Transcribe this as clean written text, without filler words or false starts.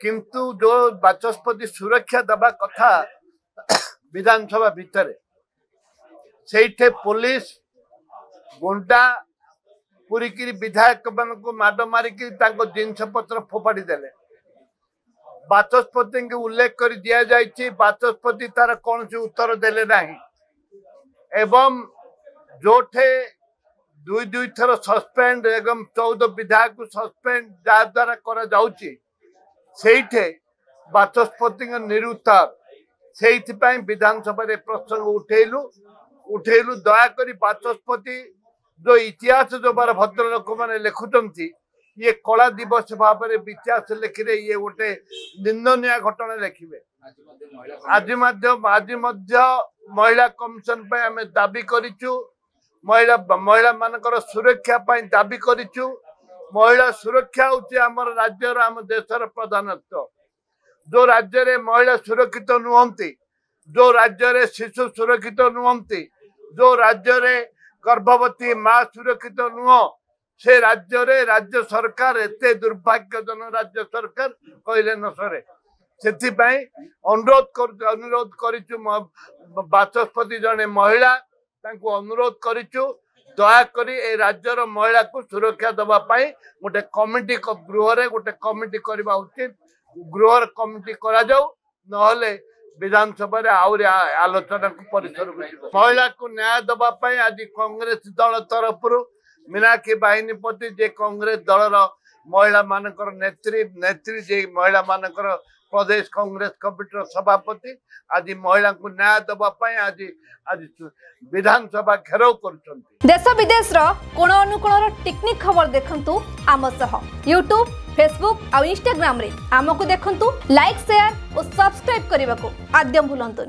किंतु जो बाचस्पति सुरक्षा दबा कथा विधानसभा भितर से पुलिस गुंडा पूरी विधायक मान को माड मारिक जिनस पत्र फोपाड़ी देले बाचस्पति को उल्लेख कर दिया जाइए बाचस्पति तार कौन सी उत्तर देले नहीं एवं जोठे दुई दुई थर सस्पेंड एवं 14 विधायक को सस्पेंड जहाद्वारा करा जाउची सेठे बाचस्पति निरुत्तर से विधानसभा प्रसंग उठेलु दयाकोरी बाचस्पति जो इतिहास जो बार भद्र लोक मैंने लिखुंट ये कला दिवस भाव में इतिहास लिखिले ये गोटे निंदनीय घटना लिखे आज महिला कमिशन पे आम दाबी करिचु महिला मानकर सुरक्षा दाबी करिचु महिला सुरक्षा होची आमर राज्यर आम देशर प्रधानत्व जो राज्य रे महिला सुरक्षित नुहंती जो राज्य रे शिशु सुरक्षित नुहंती जो राज्य रे गर्भवती माँ सुरक्षित नुह से राज्य रे राज्य सरकार एते दुर्भाग्यजनक राज्य सरकार कहले न सरे से अनुरोध करिचु बाचस्पति जने महिला तांको अनुरोध करिचु दयाकोरी ए राज्यर महिला को सुरक्षा दबा पाई गोटे कमिटी गृह रे गोटे कमिटी करबा उचित गृह कमिटी करा जाऊ नहले विधानसभा आहरी आलोचना को परिसर महिला को न्याय दबा पाई आज कांग्रेस दल तरफ मीनाक्षी बाहिनी पति जे कांग्रेस दलर महिला मानकर नेत्री जे महिला मानकर प्रदेश कांग्रेस कमिटी सभापति आज महिला को न्याय दबा पाई आज आज विधानसभा घेराव कर देश विदेश कोण अनुकोण टेक्निक खबर देखंतु आम सह यूट्यूब फेसबुक और इंस्टाग्राम रे आमको देखंतु लाइक शेयर और सब्सक्राइब करने को आद्य भूलंतुनि।